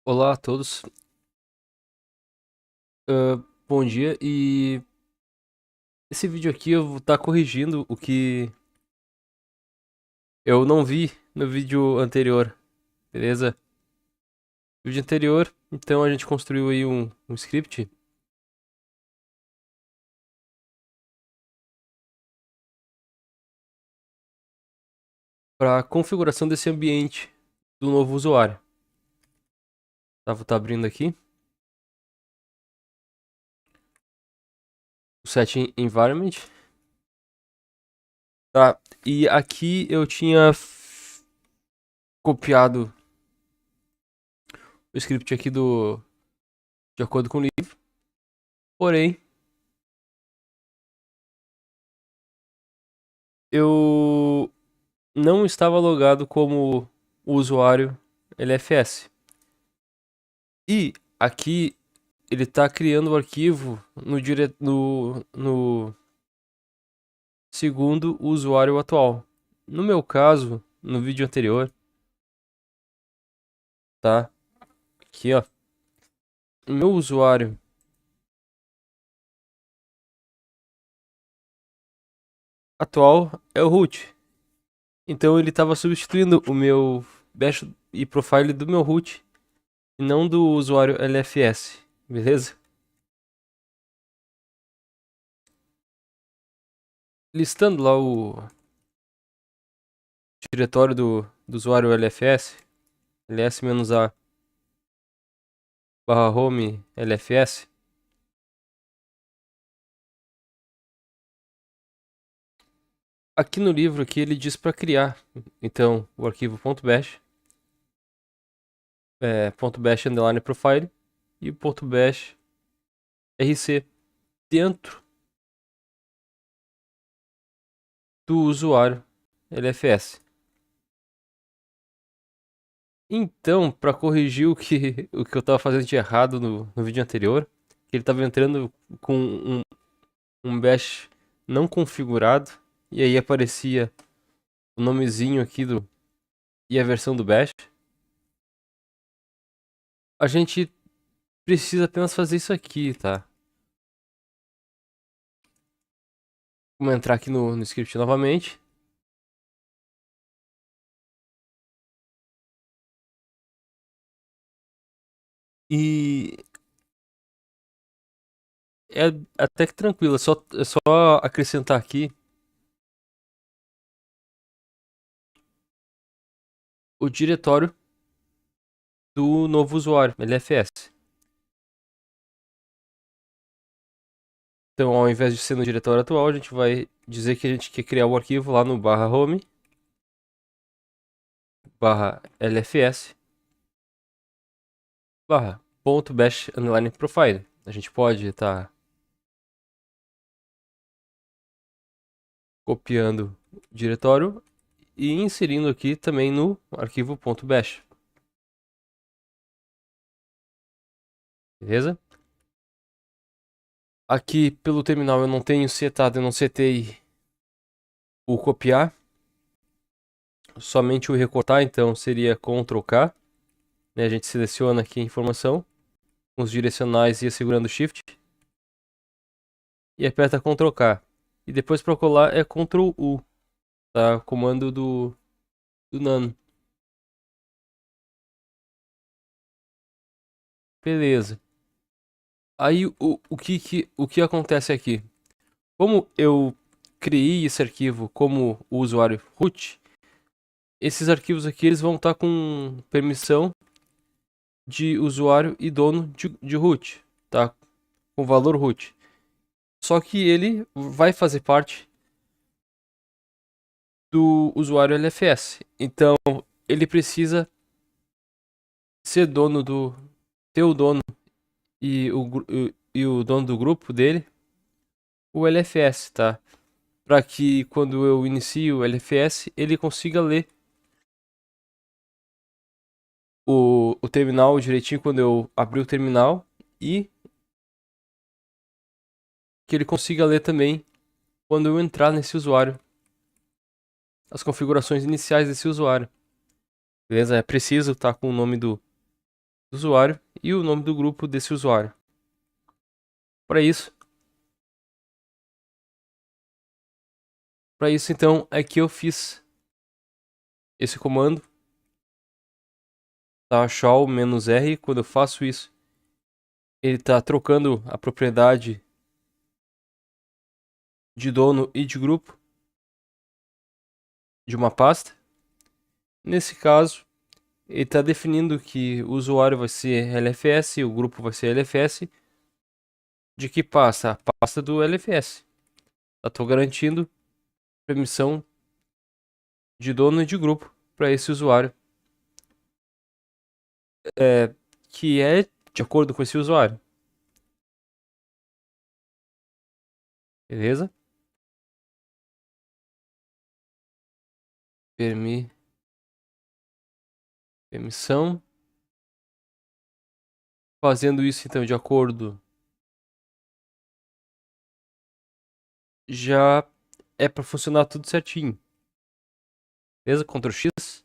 Olá a todos, bom dia. E esse vídeo aqui eu vou estar corrigindo o que eu não vi no vídeo anterior, beleza? No vídeo anterior, então a gente construiu aí um script para configuração desse ambiente do novo usuário. Tá, vou estar abrindo aqui o set environment, tá? E aqui eu tinha copiado o script aqui de acordo com o livro, porém eu não estava logado como usuário LFS. E aqui ele está criando o arquivo no segundo o usuário atual. No meu caso, no vídeo anterior, tá? Aqui, ó. O meu usuário atual é o root. Então ele estava substituindo o meu bash e profile do meu root e não do usuário LFS, beleza? Listando lá o diretório do usuário LFS, ls-a barra home LFS. Aqui no livro aqui ele diz para criar, então, o arquivo .bash, .bash underline profile e o .bash rc dentro do usuário LFS. Então, para corrigir o que eu estava fazendo de errado no vídeo anterior, ele estava entrando com um bash não configurado e aí aparecia o nomezinho aqui e a versão do bash. A gente precisa apenas fazer isso aqui, tá? Vamos entrar aqui no script novamente. E é até que tranquilo, é só acrescentar aqui o diretório do novo usuário, LFS. Então, ao invés de ser no diretório atual, a gente vai dizer que a gente quer criar o arquivo lá no barra home, barra LFS, barra ponto bash underline profile. A gente pode estar copiando o diretório e inserindo aqui também no arquivo ponto .bash. Beleza? Aqui pelo terminal eu não tenho setado, eu não setei o copiar, somente o recortar, então seria Ctrl K, né? A gente seleciona aqui a informação, com os direcionais e segurando Shift, e aperta Ctrl K. E depois para colar é Ctrl U, tá? Comando do Nano. Beleza. Aí o que acontece aqui? Como eu criei esse arquivo como o usuário root, esses arquivos aqui eles vão estar com permissão de usuário e dono de root, tá? Com valor root. Só que ele vai fazer parte do usuário LFS. Então, ele precisa ser dono ter o dono e o dono do grupo dele, o LFS, tá? Para que quando eu inicio o LFS, ele consiga ler o terminal direitinho quando eu abrir o terminal e que ele consiga ler também quando eu entrar nesse usuário, as configurações iniciais desse usuário. Beleza? É preciso estar com o nome do usuário e o nome do grupo desse usuário. Para isso então é que eu fiz esse comando, tá? Shell -r. Quando eu faço isso, ele está trocando a propriedade de dono e de grupo de uma pasta. Nesse caso, ele está definindo que o usuário vai ser LFS e o grupo vai ser LFS. De que pasta? A pasta do LFS. Estou garantindo permissão de dono e de grupo para esse usuário, que é de acordo com esse usuário. Beleza? Permissão. Fazendo isso então de acordo, já é para funcionar tudo certinho. Beleza? Ctrl X.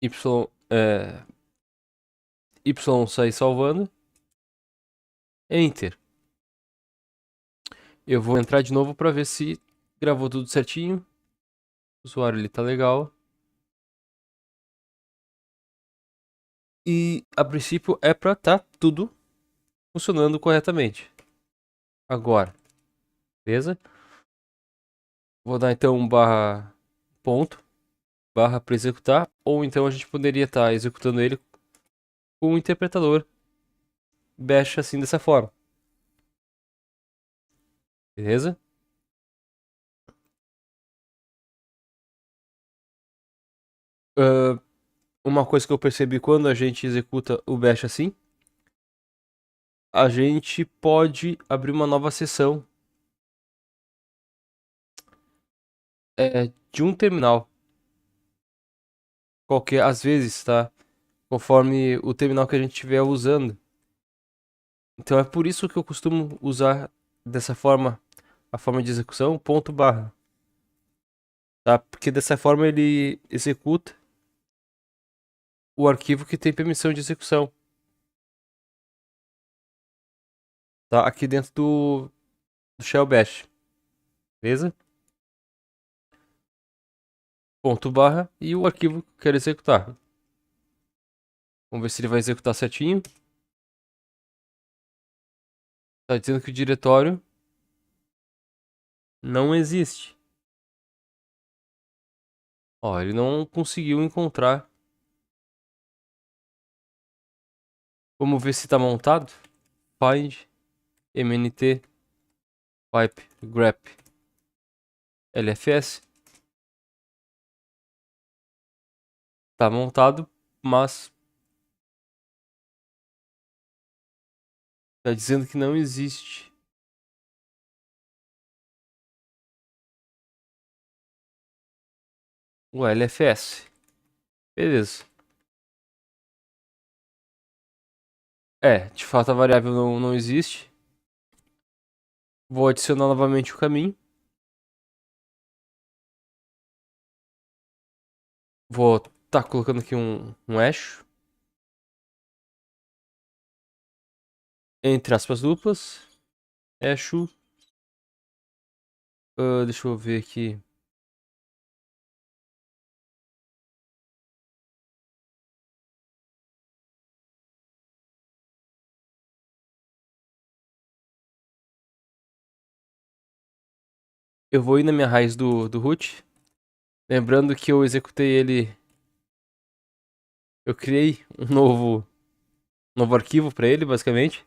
Y, Y sair salvando. Enter. Eu vou entrar de novo para ver se gravou tudo certinho. O usuário ele tá legal. E a princípio é para tá tudo funcionando corretamente. Agora, beleza? Vou dar então um barra ponto, barra para executar, ou então a gente poderia estar executando ele com o interpretador bash assim dessa forma. Beleza? Uma coisa que eu percebi quando a gente executa o bash assim, a gente pode abrir uma nova sessão de um terminal qualquer, às vezes, tá? Conforme o terminal que a gente estiver usando. Então é por isso que eu costumo usar dessa forma a forma de execução ponto barra, tá? Porque dessa forma ele executa o arquivo que tem permissão de execução, tá? Aqui dentro do shell bash, beleza? Ponto barra e o arquivo que eu quero executar. Vamos ver se ele vai executar certinho. Tá dizendo que o diretório não existe. Ó, ele não conseguiu encontrar. Vamos ver se está montado. Find mnt pipe grep lfs. Tá montado, mas tá dizendo que não existe o LFS. Beleza. De fato a variável não existe. Vou adicionar novamente o caminho. Vou tá colocando aqui um eixo. Entre aspas duplas. Eixo. Deixa eu ver aqui. Eu vou ir na minha raiz do root. Lembrando que eu executei ele. Eu criei um novo arquivo para ele, basicamente.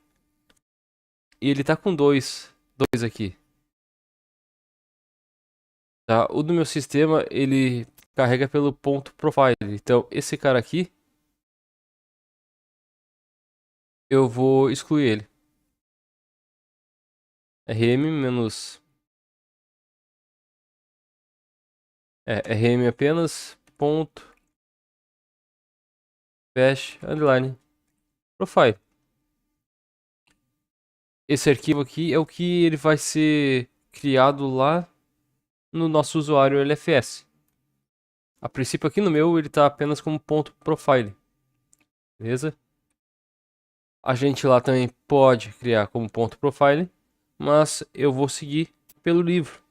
E ele tá com dois aqui. Tá? O do meu sistema, ele carrega pelo ponto profile. Então, esse cara aqui, eu vou excluir ele. rm menos... rm apenas, ponto, bash, underline, profile. Esse arquivo aqui é o que ele vai ser criado lá no nosso usuário LFS. A princípio aqui no meu ele tá apenas como ponto profile, beleza? A gente lá também pode criar como ponto profile, mas eu vou seguir pelo livro.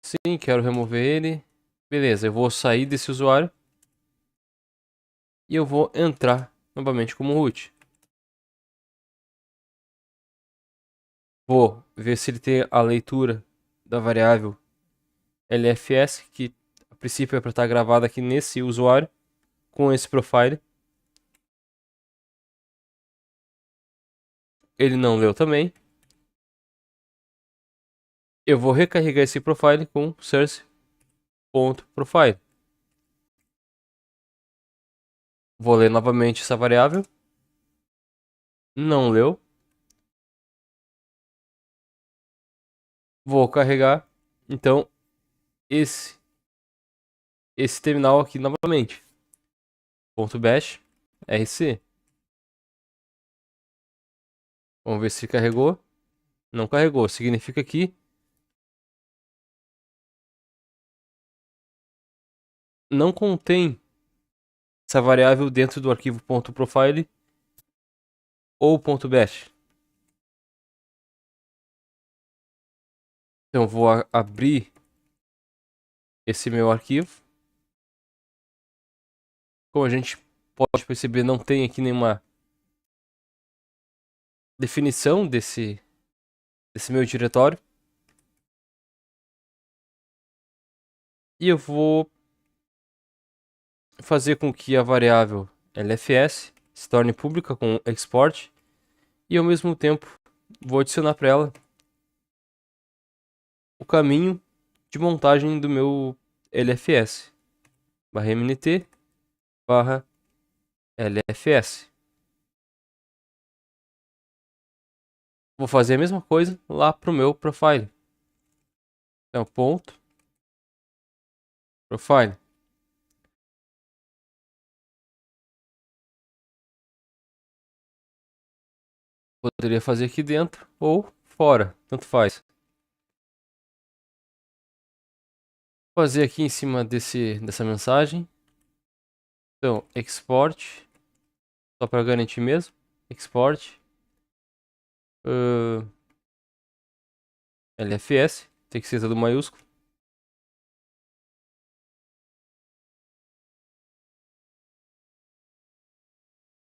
Sim, quero remover ele. Beleza, eu vou sair desse usuário e eu vou entrar novamente como root. Vou ver se ele tem a leitura da variável LFS, que a princípio é para estar gravada aqui nesse usuário, com esse profile. Ele não leu também. Eu vou recarregar esse profile com source.profile. Vou ler novamente essa variável. Não leu. Vou carregar, então, esse terminal aqui novamente. .bash rc. Vamos ver se carregou. Não carregou. Significa que não contém essa variável dentro do arquivo .profile ou .bash. Então vou abrir esse meu arquivo. Como a gente pode perceber, não tem aqui nenhuma definição desse meu diretório. E eu vou fazer com que a variável LFS se torne pública com export. E ao mesmo tempo vou adicionar para ela o caminho de montagem do meu LFS. /mnt /lfs. Vou fazer a mesma coisa lá pro meu profile. Então, ponto profile. Poderia fazer aqui dentro ou fora, tanto faz. Fazer aqui em cima dessa mensagem. Então, export, só para garantir mesmo. Export LFS, tem que ser tudo maiúsculo.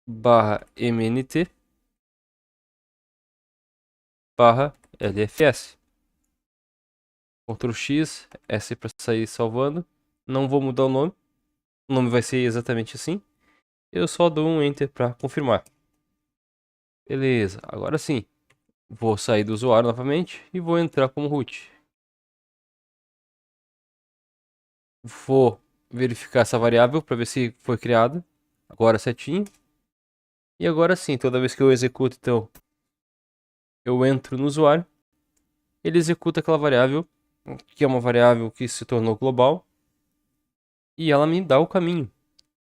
/mnt /lfs. Ctrl X, S para sair salvando. Não vou mudar o nome. O nome vai ser exatamente assim. Eu só dou um Enter para confirmar. Beleza, agora sim. Vou sair do usuário novamente e vou entrar como root. Vou verificar essa variável para ver se foi criada. Agora certinho. E agora sim, toda vez que eu executo, então, eu entro no usuário. Ele executa aquela variável, que é uma variável que se tornou global. E ela me dá o caminho.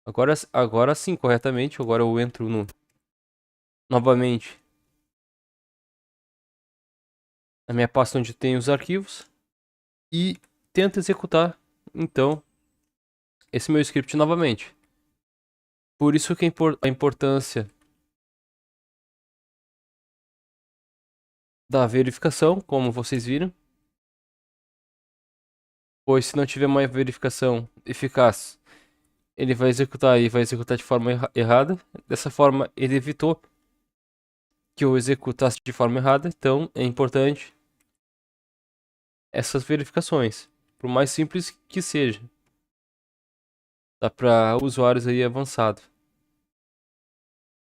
Agora sim, corretamente. Agora eu entro novamente na minha pasta onde tem os arquivos. E tento executar, então, esse meu script novamente. Por isso que a importância da verificação, como vocês viram. Pois se não tiver uma verificação eficaz, ele vai executar e vai executar de forma errada. Dessa forma, ele evitou que eu executasse de forma errada. Então, é importante essas verificações, por mais simples que seja. Dá para usuários aí avançados.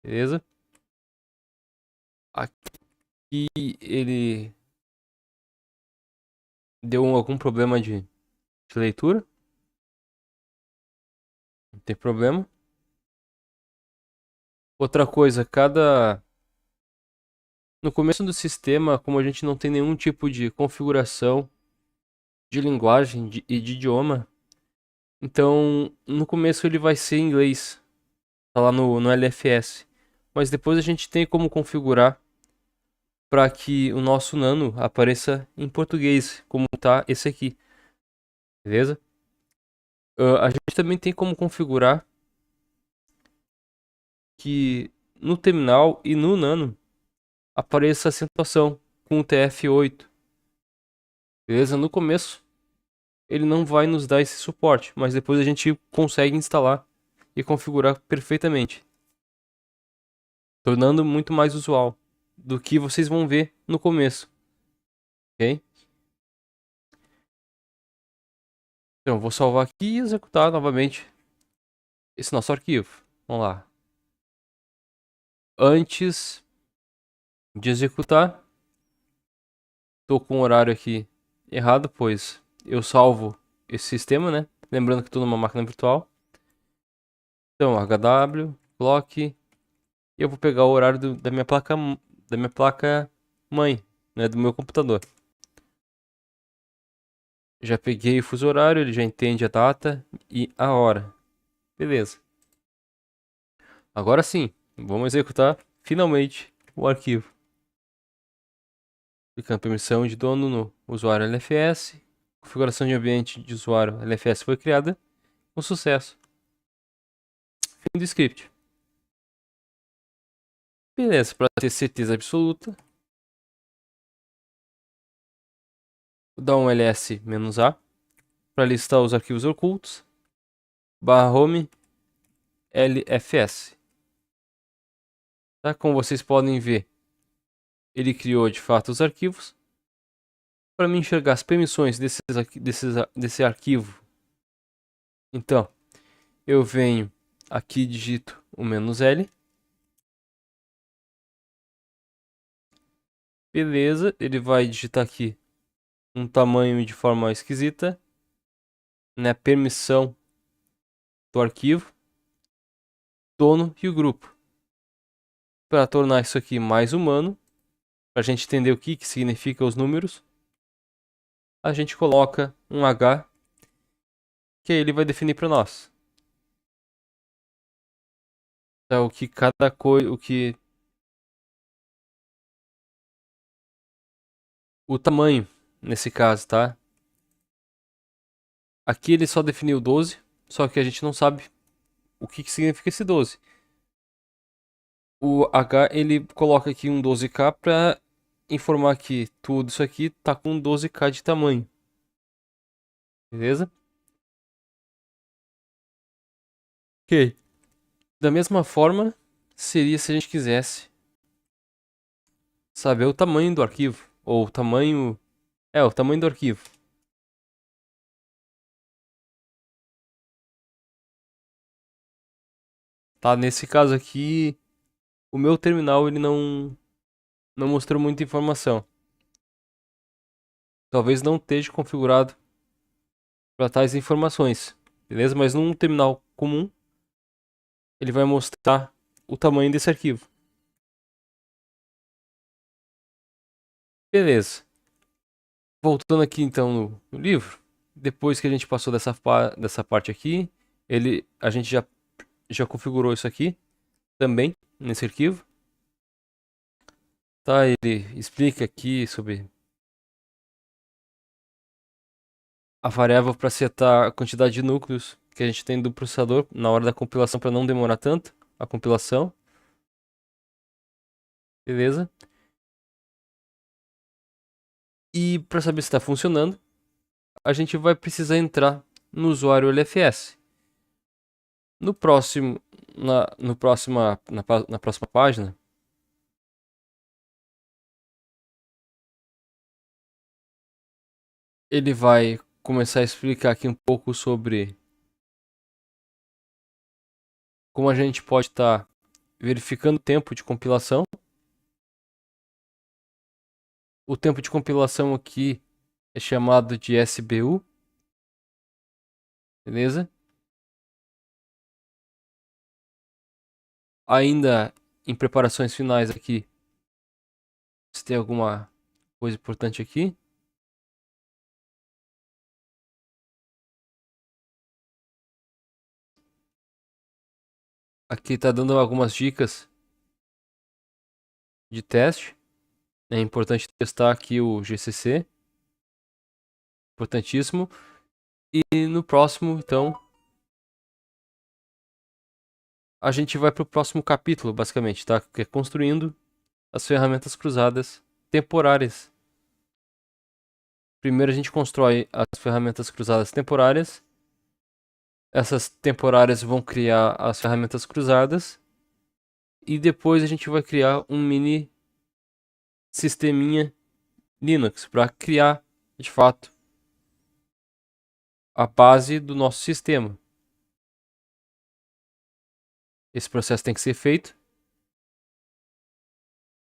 Beleza? Aqui ele deu algum problema de leitura. Não tem problema. Outra coisa, no começo do sistema, como a gente não tem nenhum tipo de configuração de linguagem e de idioma, então no começo ele vai ser em inglês, tá lá no LFS. Mas depois a gente tem como configurar para que o nosso nano apareça em português, como tá esse aqui. beleza? A gente também tem como configurar que no terminal e no nano apareça a acentuação com o TF8, beleza? No começo ele não vai nos dar esse suporte, mas depois a gente consegue instalar e configurar perfeitamente, tornando muito mais usual do que vocês vão ver no começo, ok? Então, vou salvar aqui e executar novamente esse nosso arquivo. Vamos lá. Antes de executar, estou com o horário aqui errado, pois eu salvo esse sistema, né? Lembrando que estou numa máquina virtual. Então, HW, clock, e eu vou pegar o horário da minha placa mãe, né? Do meu computador. Já peguei o fuso horário, ele já entende a data e a hora. Beleza. Agora sim, vamos executar finalmente o arquivo. Clicando permissão de dono no usuário LFS. Configuração de ambiente de usuário LFS foi criada com sucesso. Fim do script. Beleza, para ter certeza absoluta, vou dar um ls-a para listar os arquivos ocultos. /home lfs. Tá? Como vocês podem ver, ele criou de fato os arquivos. Para me enxergar as permissões desse arquivo, então eu venho aqui e digito o "-l". Beleza, ele vai digitar aqui um tamanho de forma esquisita, né? Permissão do arquivo, dono e o grupo. Para tornar isso aqui mais humano, para a gente entender o que significa os números, a gente coloca um H, que aí ele vai definir para nós. Então, o que cada coisa, o tamanho nesse caso, tá? Aqui ele só definiu 12, só que a gente não sabe o que significa esse 12. O H ele coloca aqui um 12K para informar que tudo isso aqui tá com 12K de tamanho. Beleza? Ok. Da mesma forma, seria se a gente quisesse saber o tamanho do arquivo. Ou o tamanho. É, o tamanho do arquivo. Tá, nesse caso aqui, o meu terminal ele não mostrou muita informação. Talvez não esteja configurado para tais informações. Beleza? Mas num terminal comum, ele vai mostrar o tamanho desse arquivo. Beleza. Voltando aqui então no livro, depois que a gente passou dessa parte aqui, a gente já configurou isso aqui também nesse arquivo. Tá, ele explica aqui sobre a variável para setar a quantidade de núcleos que a gente tem do processador na hora da compilação para não demorar tanto a compilação. Beleza? E para saber se está funcionando, a gente vai precisar entrar no usuário LFS. No próximo, na próxima página, ele vai começar a explicar aqui um pouco sobre como a gente pode estar verificando o tempo de compilação. O tempo de compilação aqui é chamado de SBU, beleza? Ainda em preparações finais aqui, se tem alguma coisa importante aqui. Aqui está dando algumas dicas de teste. É importante testar aqui o GCC, importantíssimo. E no próximo, então, a gente vai para o próximo capítulo, basicamente, tá? Que é construindo as ferramentas cruzadas temporárias. Primeiro a gente constrói as ferramentas cruzadas temporárias. Essas temporárias vão criar as ferramentas cruzadas. E depois a gente vai criar um mini sisteminha Linux para criar, de fato, a base do nosso sistema. Esse processo tem que ser feito.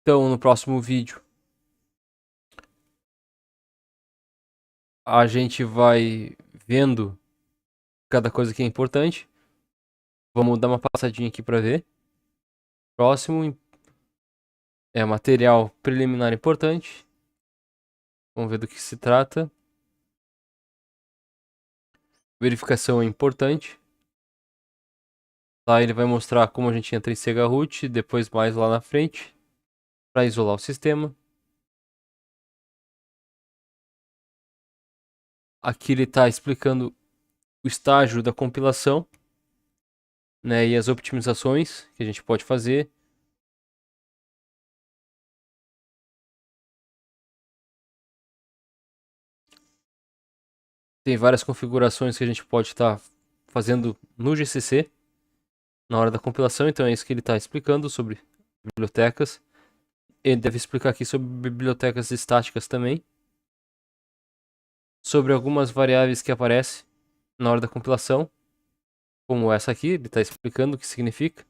Então, no próximo vídeo, a gente vai vendo cada coisa que é importante. Vamos dar uma passadinha aqui para ver. Próximo é material preliminar importante. Vamos ver do que se trata. Verificação é importante. Tá, ele vai mostrar como a gente entra em Sega Root, depois mais lá na frente, para isolar o sistema. Aqui ele está explicando o estágio da compilação, né, e as optimizações que a gente pode fazer. Tem várias configurações que a gente pode estar fazendo no GCC na hora da compilação, então é isso que ele está explicando sobre bibliotecas. Ele deve explicar aqui sobre bibliotecas estáticas também, sobre algumas variáveis que aparecem na hora da compilação, como essa aqui, ele está explicando o que significa.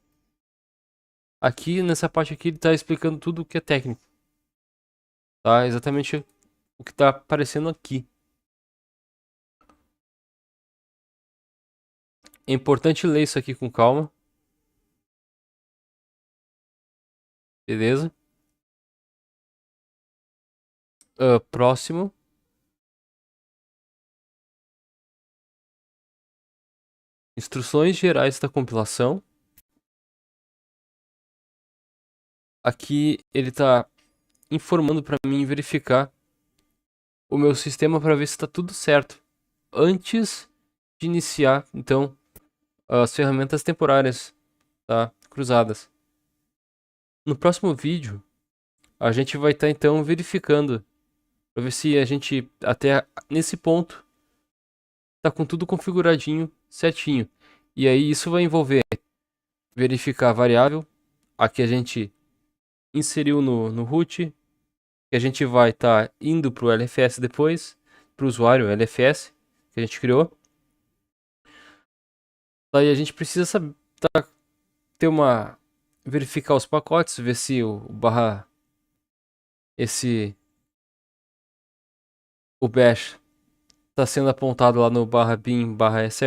Aqui, nessa parte aqui, ele está explicando tudo o que é técnico. Tá? Exatamente o que está aparecendo aqui. É importante ler isso aqui com calma. Beleza? Próximo. Instruções gerais da compilação. Aqui ele está informando para mim verificar o meu sistema para ver se está tudo certo antes de iniciar, então, as ferramentas temporárias, tá? Cruzadas. No próximo vídeo, a gente vai estar então verificando para ver se a gente até nesse ponto tá com tudo configuradinho, certinho. E aí isso vai envolver verificar a variável, a que a gente inseriu no root, que a gente vai estar indo para o LFS depois, para o usuário LFS que a gente criou. Daí a gente precisa saber, ter uma verificar os pacotes, ver se o barra o bash está sendo apontado lá no barra bin barra sh.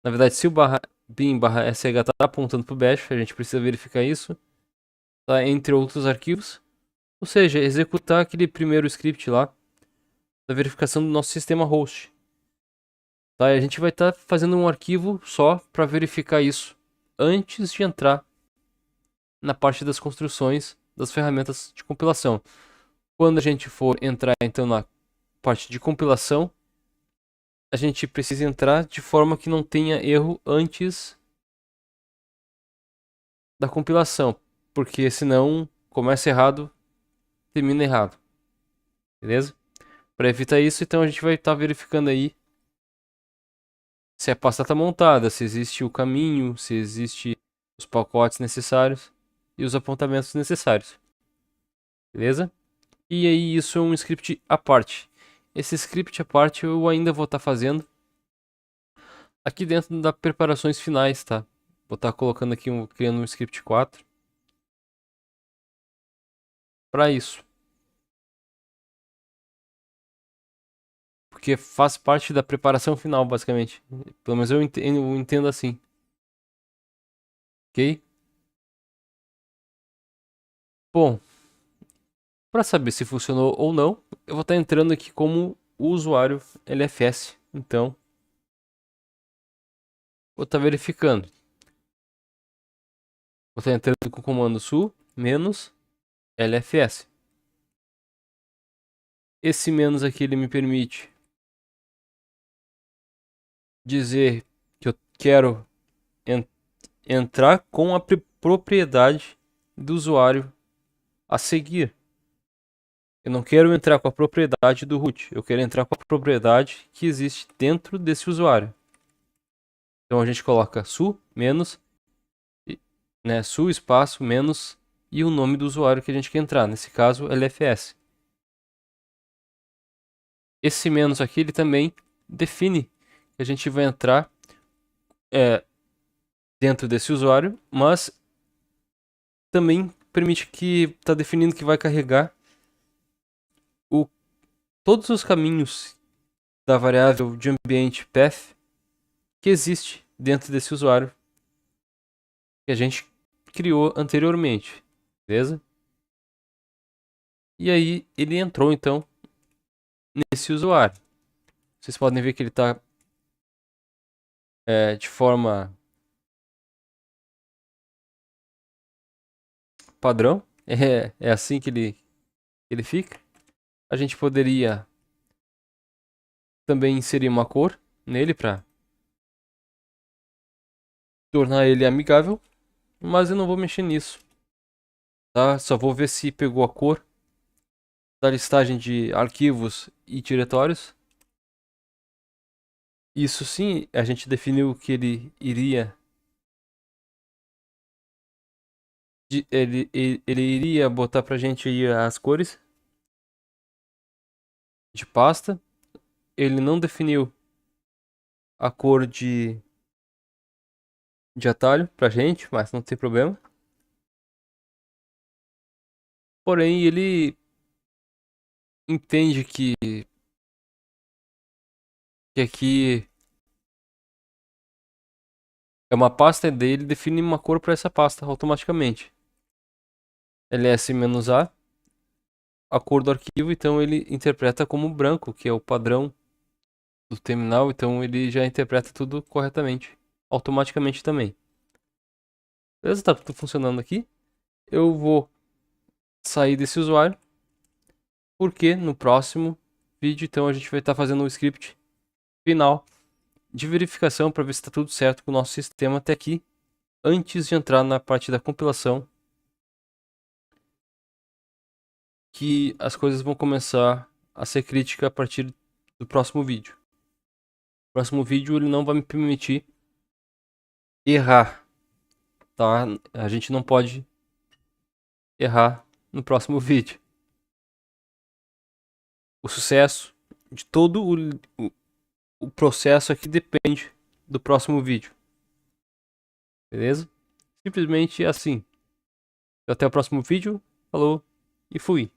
Na verdade, se o barra bin barra sh está apontando para o bash, a gente precisa verificar isso, tá? Entre outros arquivos. Ou seja, executar aquele primeiro script lá da verificação do nosso sistema host. Tá? E a gente vai estar fazendo um arquivo só para verificar isso antes de entrar na parte das construções das ferramentas de compilação. Quando a gente for entrar então na parte de compilação, a gente precisa entrar de forma que não tenha erro antes da compilação, porque senão começa errado, termina errado. Beleza? Para evitar isso, então a gente vai estar verificando aí se a pasta está montada, se existe o caminho, se existe os pacotes necessários e os apontamentos necessários. Beleza? E aí isso é um script à parte. Esse script à parte eu ainda vou estar fazendo aqui dentro das preparações finais, tá? Vou estar colocando aqui, criando um script 4 para isso. Porque faz parte da preparação final, basicamente. Pelo menos eu entendo assim. Ok? Bom, para saber se funcionou ou não, eu vou estar entrando aqui como usuário LFS. Então, vou estar verificando. Vou estar entrando com o comando su menos LFS. Esse menos aqui ele me permite dizer que eu quero en- entrar com a propriedade do usuário a seguir. Eu não quero entrar com a propriedade do root, eu quero entrar com a propriedade que existe dentro desse usuário. Então a gente coloca su menos, né, su espaço menos e o nome do usuário que a gente quer entrar, nesse caso LFS. Esse menos aqui ele também define que a gente vai entrar dentro desse usuário, mas também permite que está definindo que vai carregar todos os caminhos da variável de ambiente path que existe dentro desse usuário que a gente criou anteriormente, beleza? E aí ele entrou então nesse usuário. Vocês podem ver que ele está de forma padrão. É assim que ele fica. A gente poderia também inserir uma cor nele para tornar ele amigável, mas eu não vou mexer nisso, tá? Só vou ver se pegou a cor da listagem de arquivos e diretórios. Isso sim, a gente definiu que ele iria botar pra gente aí as cores de pasta. Ele não definiu a cor de atalho pra gente, mas não tem problema. Porém, ele entende que aqui é uma pasta dele, define uma cor para essa pasta automaticamente. ls-a, a cor do arquivo, então ele interpreta como branco, que é o padrão do terminal, então ele já interpreta tudo corretamente, automaticamente também. Beleza? Tá tudo funcionando aqui. Eu vou sair desse usuário, porque no próximo vídeo, então, a gente vai estar fazendo um script final de verificação para ver se está tudo certo com o nosso sistema até aqui, antes de entrar na parte da compilação, que as coisas vão começar a ser crítica a partir do próximo vídeo. O próximo vídeo ele não vai me permitir errar, tá? A gente não pode errar no próximo vídeo. O sucesso de todo o processo aqui depende do próximo vídeo. Beleza? Simplesmente assim. Até o próximo vídeo. Falou e fui.